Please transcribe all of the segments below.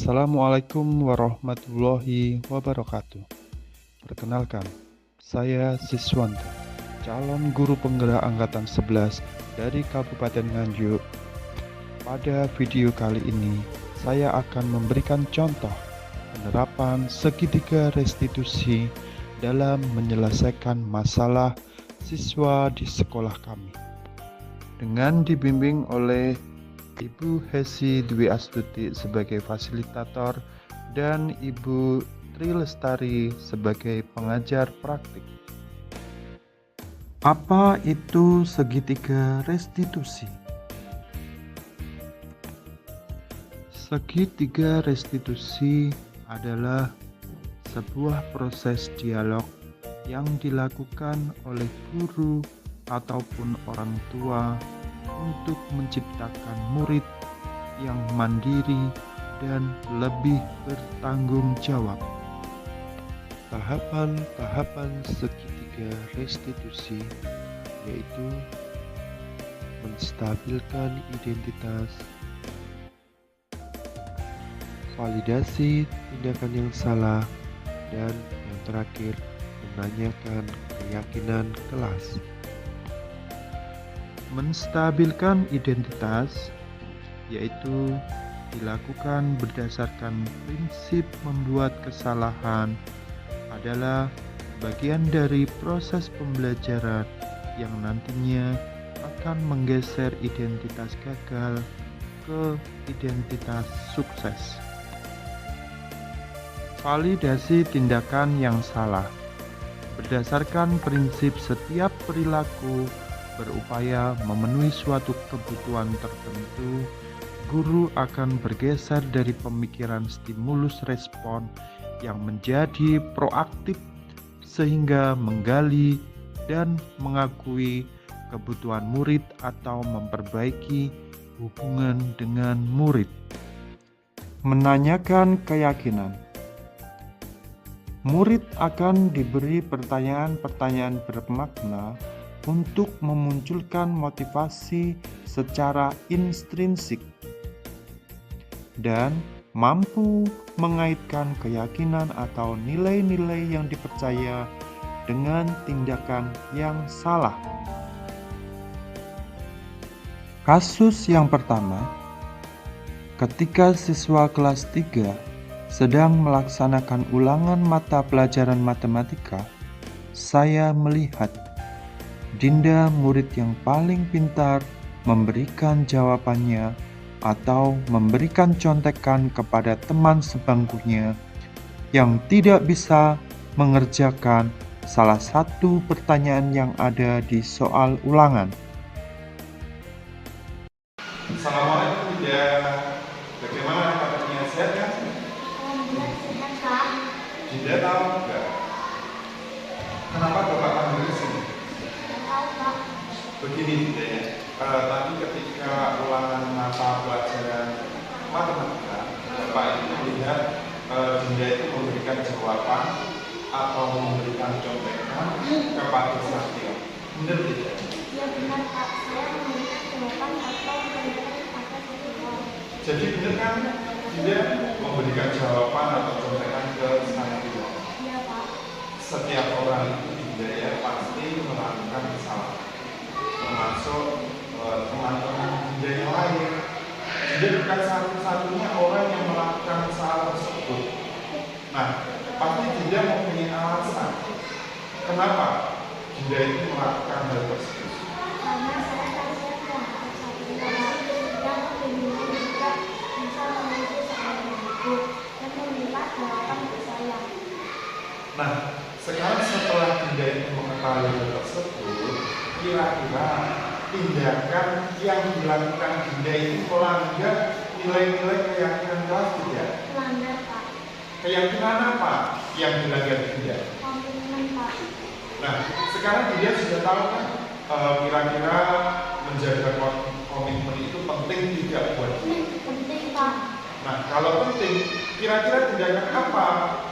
Assalamualaikum warahmatullahi wabarakatuh. Perkenalkan, saya Siswanto, calon guru penggerak angkatan 11 dari Kabupaten Nganjuk. Pada video kali ini, saya akan memberikan contoh penerapan segitiga restitusi dalam menyelesaikan masalah siswa di sekolah kami. Dengan dibimbing oleh Ibu Hesi Dwi Astuti sebagai fasilitator dan Ibu Tri Lestari sebagai pengajar praktik. Apa itu segitiga restitusi? Segitiga restitusi adalah sebuah proses dialog yang dilakukan oleh guru ataupun orang tua untuk menciptakan murid yang mandiri dan lebih bertanggung jawab. Tahapan-tahapan segitiga restitusi yaitu menstabilkan identitas, validasi tindakan yang salah, dan yang terakhir menanyakan keyakinan kelas. Menstabilkan identitas yaitu dilakukan berdasarkan prinsip membuat kesalahan adalah bagian dari proses pembelajaran yang nantinya akan menggeser identitas gagal ke identitas sukses. Validasi tindakan yang salah berdasarkan prinsip setiap perilaku berupaya memenuhi suatu kebutuhan tertentu, guru akan bergeser dari pemikiran stimulus respon yang menjadi proaktif sehingga menggali dan mengakui kebutuhan murid atau memperbaiki hubungan dengan murid. Menanyakan keyakinan. Murid akan diberi pertanyaan-pertanyaan bermakna untuk memunculkan motivasi secara intrinsik dan mampu mengaitkan keyakinan atau nilai-nilai yang dipercaya dengan tindakan yang salah. Kasus yang pertama, ketika siswa kelas 3 sedang melaksanakan ulangan mata pelajaran matematika, saya melihat Dinda, murid yang paling pintar, memberikan jawabannya atau memberikan contekan kepada teman sebangkunya yang tidak bisa mengerjakan salah satu pertanyaan yang ada di soal ulangan. Assalamualaikum Dinda. Bagaimana kabarnya, sehat kan? Dinda tahu enggak? Kenapa Bapak panggil ke sini? Begini Dinda ya, tadi ketika ulangan mata pelajaran matematika, Bapak itu melihat Dinda itu memberikan jawaban atau memberikan contekan kepada Satya. Benar tidak? Ya benar Pak, saya memberikan jawaban atau memberikan pada siswa. Jadi benar kan Dinda memberikan jawaban atau contekan ke Satya? Iya Pak. Setiap orang itu Dinda ya pasti melakukan kesalahan, termasuk teman-teman Dinda yang lain. Dinda bukan satu-satunya orang yang melakukan kesalahan tersebut. Nah, pasti Dinda mempunyai alasan kenapa Dinda itu melakukan hal tersebut. Karena saya kasihan terhadap satu orang yang kebingungan juga bisa mengisi soal buku dan meminta jawaban ke saya. Nah, sekarang setelah Dinda itu mengetahui hal tersebut, kira-kira tindakan yang dilakukan Dinda itu melanggar nilai-nilai keyakinan kelas tidak? Melanggar Pak. Keyakinan apa yang dilanggar Dinda? Komitmen Pak. Nah, sekarang Dinda sudah tahu kan kira-kira menjaga komitmen itu penting tidak buat Dinda? Penting Pak. Nah, kalau penting, kira-kira tindakan apa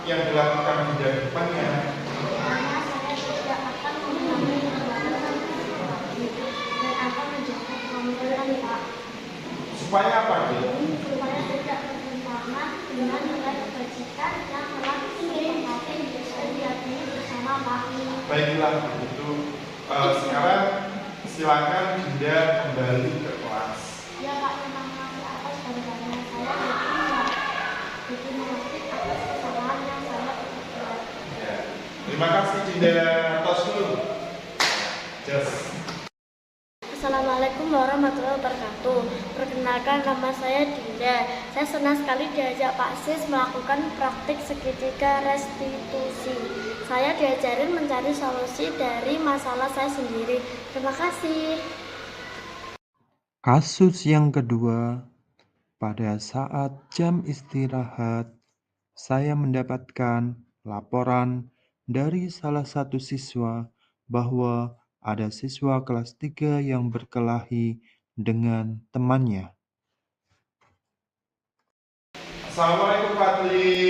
yang dilakukan Dinda ke depannya? Karena saya tidak akan mengulangi perbuatan siswa lagi dan akan menjaga komitmen Pak. Supaya apa, Dinda? Supaya tidak berencana dengan Baiklah begitu. Sekarang silakan Dinda kembali ke kelas. Ya Pak, terima kasih atas bantuannya. Saya jadi mengerti atas kesalahan yang saya lakukan. Ya. Terima kasih Dinda. Tos dulu. Just. Assalamualaikum warahmatullahi wabarakatuh. Perkenalkan, nama saya Dinda. Saya senang sekali diajak Pak Sis melakukan praktik segitiga restitusi. Saya diajarin mencari solusi dari masalah saya sendiri. Terima kasih. Kasus yang kedua, pada saat jam istirahat, saya mendapatkan laporan dari salah satu siswa bahwa ada siswa kelas 3 yang berkelahi dengan temannya. Assalamualaikum Fadli.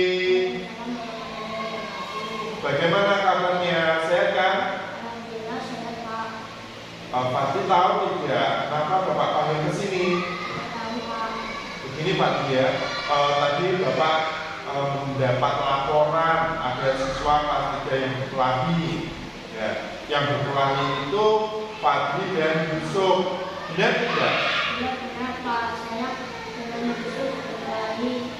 Bagaimana kabarnya? Sehat kan? Alhamdulillah sehat Pak. Fadli tahu tidak kenapa Bapak panggil ke sini? Tahu Pak. Begini Fadli ya, tadi Bapak mendapat laporan ada siswa kelas 3 yang berkelahi. Ya, yang berkelahi itu Fadli dan Yusuf. Benar tidak? Iya benar Pak. Saya dengan Yusuf berkelahi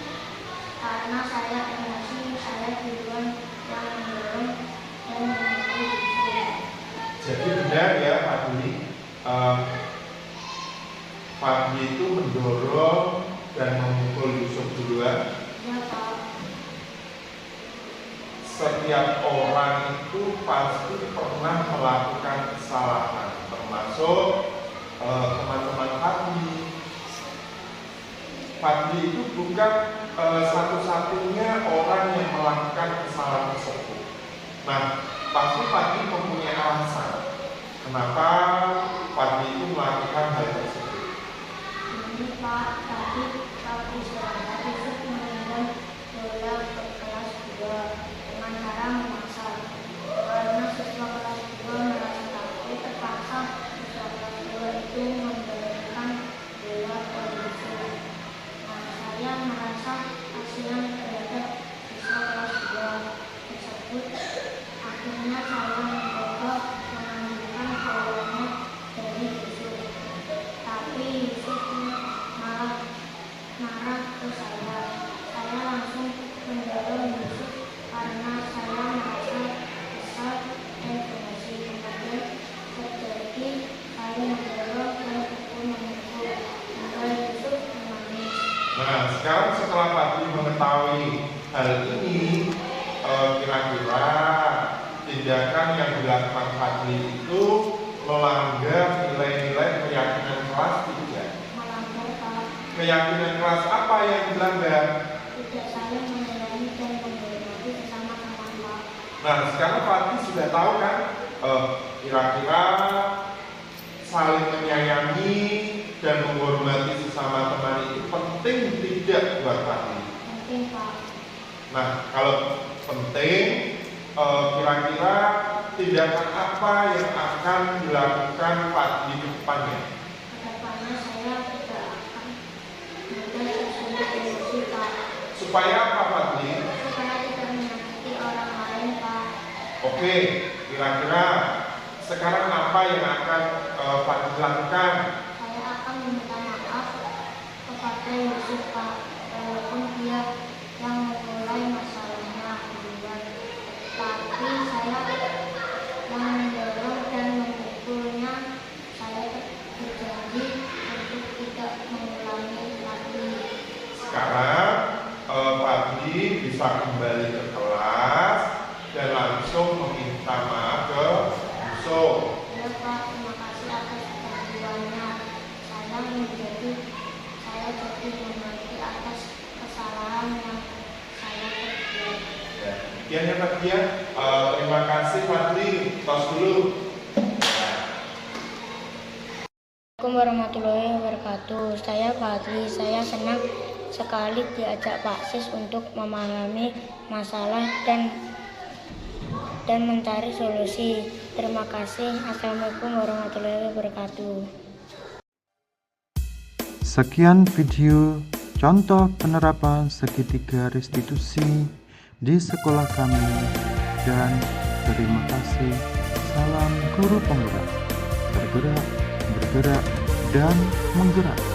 karena saya emosi. Saya duluan yang mendorong dan memukul Yusuf. Jadi benar ya Fadli, Fadli itu mendorong dan memukul Yusuf duluan. Iya Pak. Setiap orang itu pasti pernah melakukan kesalahan, termasuk teman-teman Fadli. Fadli itu bukan satu-satunya orang yang melakukan kesalahan tersebut. Nah, pasti Fadli mempunyai alasan kenapa Fadli itu melakukan hal tersebut. Ini Pak, tadi waktu istirahat Yusuf menendang bola ke kelas 2 dengan cara memaksa. Karena siswa kelas 2 merasa takut, terpaksa siswa kelas 2 itu memberikan bola ke Yusuf. Nah, saya merasa kasihan terhadap siswa kelas 2 tersebut. Akhirnya saya mencoba mengambilkan bolanya dari Yusuf. Tapi Yusuf malah marah ke saya. Saya langsung mendorong Yusuf karena saya merasa kesal dan emosi. Kemudian terjadi saling mendorong dan memukul hingga Yusuf menangis. Nah, sekarang setelah Fadli mengetahui hal ini, kira-kira tindakan yang dilakukan Fadli itu melanggar nilai-nilai keyakinan kelas tidak? Melanggar Pak. Keyakinan kelas apa yang dilanggar? Tidak saling menyayangi dan menghormati sesama teman Pak. Nah, sekarang Fadli sudah tahu kan, kira-kira saling menyayangi dan menghormati sesama teman itu penting tidak buat Fadli? Penting Pak. Nah, kalau penting, kira-kira tindakan apa yang akan dilakukan Fadli ke depannya? Kedepannya saya tidak akan mudah tersulut emosi Pak. Supaya apa Fadli? Supaya tidak menyakiti orang lain Pak. Oke, kira-kira sekarang apa yang akan Fadli lakukan? Saya akan meminta maaf kepada Yusuf Pak, walaupun dia yang memulai masalahnya duluan. Tapi saya yang mendorong dan memukulnya. Saya berjanji untuk tidak mengulangi lagi. Sekarang Fadli bisa kembali ke kelas dan langsung meminta maaf ke Yusuf. Ya Pak, terima kasih atas bantuannya. Saya jadi mengerti atas kesalahan yang saya perbuat. Ya, demikian ya Fadli ya. Terima kasih Fadli. Tos dulu. Assalamualaikum warahmatullahi wabarakatuh. Saya Fadli. Saya senang sekali diajak Pak Sis untuk memahami masalah dan mencari solusi. Terima kasih. Assalamualaikum warahmatullahi wabarakatuh. Sekian video contoh penerapan segitiga restitusi di sekolah kami dan Terima kasih. Salam guru penggerak. Bergerak, bergerak, dan menggerak.